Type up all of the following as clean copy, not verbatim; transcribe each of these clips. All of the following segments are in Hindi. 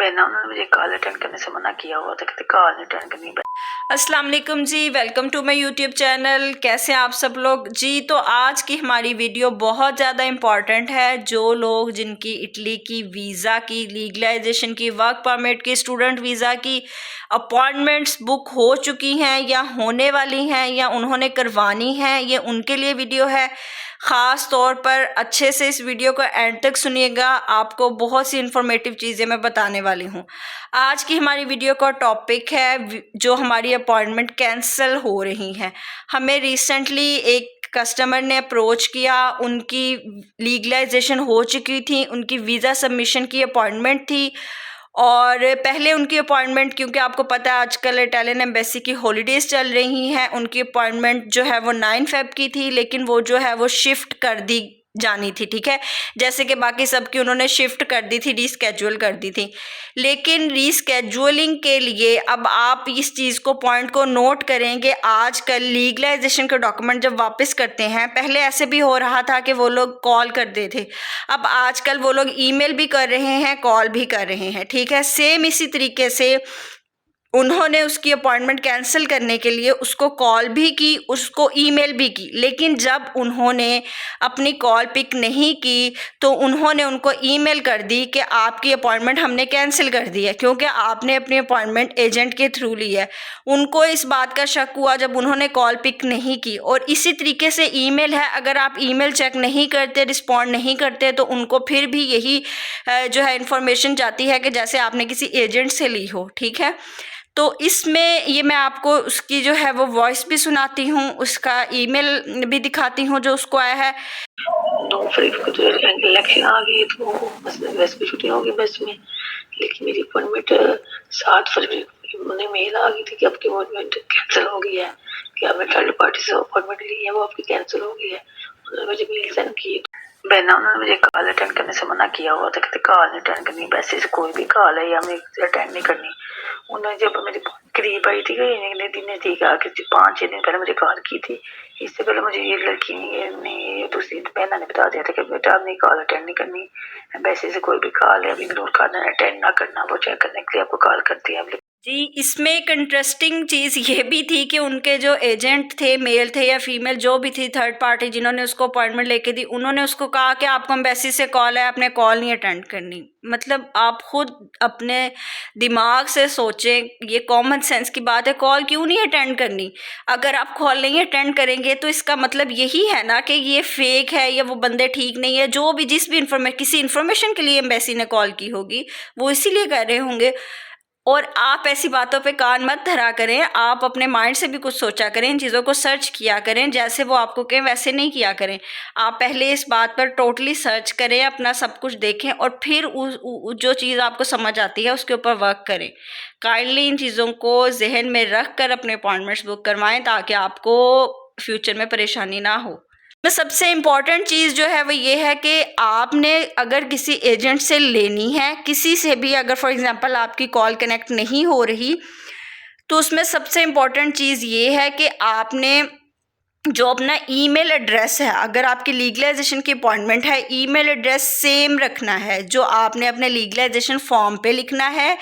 बहना उन्होंने मुझे कॉल अटेंड करने से मना किया हुआ था, कहते कॉल नहीं अटेंड करनी। अस्सलाम वालेकुम जी, welcome to my YouTube channel. कैसे हैं आप सब लोग जी। तो आज की हमारी वीडियो बहुत ज़्यादा इम्पॉर्टेंट है। जो लोग जिनकी इटली की वीज़ा की, लीगलाइजेशन की, वर्क परमिट की, स्टूडेंट वीज़ा की अपॉइंटमेंट्स बुक हो चुकी हैं या होने वाली हैं या उन्होंने करवानी है, ये उनके लिए वीडियो है। ख़ास तौर पर अच्छे से इस वीडियो को एंड तक सुनिएगा, आपको बहुत सी इन्फॉर्मेटिव चीज़ें मैं बताने वाली हूँ। आज की हमारी वीडियो का टॉपिक है जो हमारी अपॉइंटमेंट कैंसिल हो रही हैं। हमें रिसेंटली एक कस्टमर ने अप्रोच किया, उनकी लीगलाइजेशन हो चुकी थी, उनकी वीज़ा सबमिशन की अपॉइंटमेंट थी और पहले उनकी अपॉइंटमेंट, क्योंकि आपको पता है आजकल इटालियन एम्बेसी की हॉलीडेज़ चल रही हैं, उनकी अपॉइंटमेंट जो है वो 9 फ़ेब की थी, लेकिन वो जो है वो शिफ्ट कर दी जानी थी। ठीक है, जैसे कि बाकी सबकी उन्होंने शिफ्ट कर दी थी, रीस्केड्यूल कर दी थी। लेकिन रीस्केड्यूलिंग के लिए अब आप इस चीज़ को, पॉइंट को नोट करेंगे, आजकल लीगलाइजेशन के डॉक्यूमेंट जब वापस करते हैं, पहले ऐसे भी हो रहा था कि वो लोग कॉल करते थे, अब आजकल वो लोग ईमेल भी कर रहे हैं, कॉल भी कर रहे हैं। ठीक है, सेम इसी तरीके से उन्होंने उसकी अपॉइंटमेंट कैंसिल करने के लिए उसको कॉल भी की, उसको ईमेल भी की, लेकिन जब उन्होंने अपनी कॉल पिक नहीं की तो उन्होंने उनको ईमेल कर दी कि आपकी अपॉइंटमेंट हमने कैंसिल कर दी है, क्योंकि आपने अपनी अपॉइंटमेंट एजेंट के थ्रू ली है। उनको इस बात का शक हुआ जब उन्होंने कॉल पिक नहीं की। और इसी तरीके से ईमेल है, अगर आप ईमेल चेक नहीं करते, रिस्पॉन्ड नहीं करते, तो उनको फिर भी यही जो है इन्फॉर्मेशन जाती है कि जैसे आपने किसी एजेंट से ली हो। ठीक है, तो इसमें ये मैं आपको उसकी जो है वो वॉइस भी सुनाती हूँ, उसका ईमेल भी दिखाती हूँ जो उसको आया है। 9 फरवरी को जो इलेक्शन आ गई तो बस वैसे भी छुट्टी होगी बस में, लेकिन मेरी अपॉइंटमेंट 7 फरवरी को मुझे मेल आ गई थी कि आपकी अपॉइंटमेंट कैंसिल हो गई है, कि आपने थर्ड पार्टी से अपॉइंटमेंट ली है वो आपकी कैंसिल हो गई है। उन्होंने मुझे मेल सेंड की। बहना उन्होंने मुझे कॉल अटेंड करने से मना किया हुआ था, कहते कॉल नहीं अटेंड करनी, वैसे से कोई भी कॉल है या मैं अटेंड नहीं करनी। उन्होंने जब मेरी करीब आई थी, दिन नज़दीक आके 5-6 दिन पहले मुझे कॉल की थी। इससे पहले मुझे ये लड़की ने दूसरी बहना ने बता दिया था कि बेटा आपने कॉल अटेंड नहीं करनी, वैसे से कोई भी कॉल है इग्नोर करना, अटेंड ना करना, वो चेक करने के लिए आपको कॉल करती है। जी, इसमें एक इंटरेस्टिंग चीज़ ये भी थी कि उनके जो एजेंट थे, मेल थे या फीमेल जो भी थी, थर्ड पार्टी जिन्होंने उसको अपॉइंटमेंट लेके दी, उन्होंने उसको कहा कि आपको एम्बेसी से कॉल है, आपने कॉल नहीं अटेंड करनी। मतलब आप खुद अपने दिमाग से सोचें, ये कॉमन सेंस की बात है, कॉल क्यों नहीं अटेंड करनी। अगर आप कॉल नहीं अटेंड करेंगे तो इसका मतलब यही है ना कि ये फेक है या वो बंदे ठीक नहीं है। जो भी जिस भी किसी इन्फॉर्मेशन के लिए एम्बेसी ने कॉल की होगी वो इसीलिए कर रहे होंगे। और आप ऐसी बातों पे कान मत धरा करें, आप अपने माइंड से भी कुछ सोचा करें, इन चीज़ों को सर्च किया करें, जैसे वो आपको कहें वैसे नहीं किया करें। आप पहले इस बात पर टोटली सर्च करें, अपना सब कुछ देखें और फिर जो चीज़ आपको समझ आती है उसके ऊपर वर्क करें। काइंडली इन चीज़ों को जहन में रख कर अपने अपॉइंटमेंट्स बुक करवाएं ताकि आपको फ्यूचर में परेशानी ना हो। तो सबसे इम्पॉर्टेंट चीज़ जो है वो ये है कि आपने अगर किसी एजेंट से लेनी है, किसी से भी अगर फॉर एग्ज़ाम्पल आपकी कॉल कनेक्ट नहीं हो रही, तो उसमें सबसे इम्पॉर्टेंट चीज़ ये है कि आपने जो अपना ईमेल एड्रेस है, अगर आपकी लीगलाइजेशन की अपॉइंटमेंट है, ईमेल एड्रेस सेम रखना है जो आपने अपने लीगलाइजेशन फॉर्म पे लिखना है,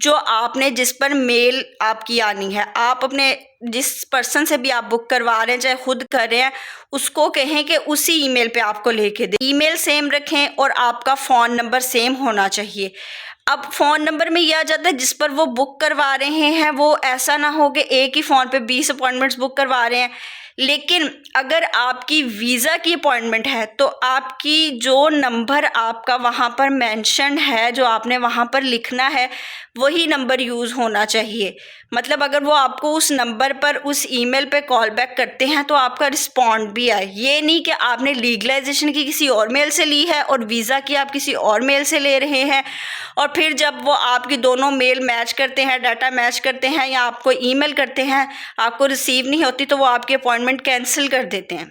जो आपने जिस पर मेल आपकी आनी है। आप अपने जिस पर्सन से भी आप बुक करवा रहे हैं, चाहे खुद कर रहे हैं, उसको कहें कि उसी ईमेल पे आपको लेके दे। ईमेल सेम रखें और आपका फ़ोन नंबर सेम होना चाहिए। अब फ़ोन नंबर में यह आ जाता है जिस पर वो बुक करवा रहे हैं, वो ऐसा ना हो कि एक ही फ़ोन पे 20 अपॉइंटमेंट्स बुक करवा रहे हैं। लेकिन अगर आपकी वीज़ा की अपॉइंटमेंट है तो आपकी जो नंबर आपका वहाँ पर मेंशन है, जो आपने वहाँ पर लिखना है, वही नंबर यूज़ होना चाहिए। मतलब अगर वो आपको उस नंबर पर उस ईमेल पे कॉल बैक करते हैं तो आपका रिस्पॉन्ड भी आए। ये नहीं कि आपने लीगलाइजेशन की किसी और मेल से ली है और वीज़ा की आप किसी और मेल से ले रहे हैं, और फिर जब वो आपकी दोनों मेल मैच करते हैं, डाटा मैच करते हैं या आपको ईमेल करते हैं, आपको रिसीव नहीं होती तो वो आपकी अपॉइंटमेंट कैंसिल कर देते हैं।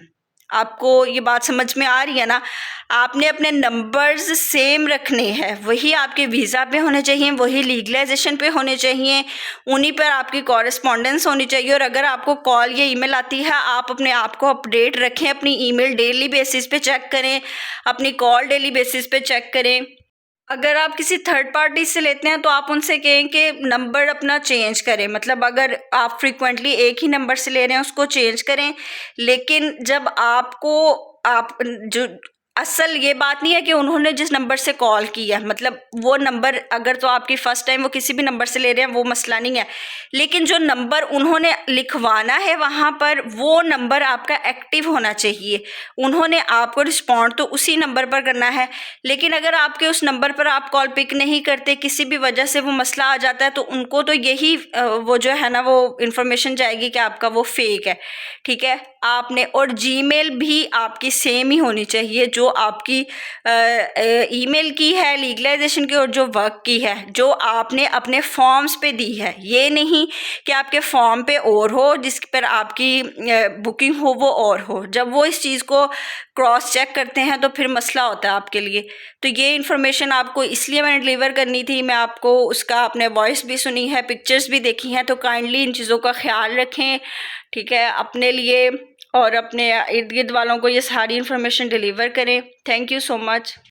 आपको ये बात समझ में आ रही है ना। आपने अपने नंबर्स सेम रखने हैं, वही आपके वीज़ा पे होने चाहिए, वही लीगलाइजेशन पे होने चाहिए, उन्हीं पर आपकी कॉरेस्पॉन्डेंस होनी चाहिए। और अगर आपको कॉल या ईमेल आती है, आप अपने आप को अपडेट रखें, अपनी ईमेल डेली बेसिस पे चेक करें, अपनी कॉल डेली बेसिस पे चेक करें। अगर आप किसी थर्ड पार्टी से लेते हैं तो आप उनसे कहें कि नंबर अपना चेंज करें, मतलब अगर आप फ्रीक्वेंटली एक ही नंबर से ले रहे हैं उसको चेंज करें। लेकिन जब आपको आप जो असल ये बात नहीं है कि उन्होंने जिस नंबर से कॉल की है, मतलब वो नंबर अगर तो आपकी फ़र्स्ट टाइम वो किसी भी नंबर से ले रहे हैं वो मसला नहीं है, लेकिन जो नंबर उन्होंने लिखवाना है वहाँ पर वो नंबर आपका एक्टिव होना चाहिए। उन्होंने आपको रिस्पॉन्ड तो उसी नंबर पर करना है, लेकिन अगर आपके उस नंबर पर आप कॉल पिक नहीं करते, किसी भी वजह से वो मसला आ जाता है, तो उनको तो यही वो जो है ना वो इन्फॉर्मेशन जाएगी कि आपका वो फेक है। ठीक है, आपने और जीमेल भी आपकी सेम ही होनी चाहिए जो आपकी ईमेल की है लीगलाइजेशन की और जो वर्क की है जो आपने अपने फॉर्म्स पे दी है। ये नहीं कि आपके फॉर्म पे और हो जिस पर आपकी बुकिंग हो वो और हो। जब वो इस चीज़ को क्रॉस चेक करते हैं तो फिर मसला होता है आपके लिए। तो ये इन्फॉर्मेशन आपको इसलिए मैंने डिलीवर करनी थी। मैं आपको उसका अपने वॉइस भी सुनी है, पिक्चर्स भी देखी हैं, तो काइंडली इन चीज़ों का ख्याल रखें। ठीक है, अपने लिए और अपने इर्द गिर्द वालों को ये सारी इन्फॉर्मेशन डिलीवर करें। Thank you so much.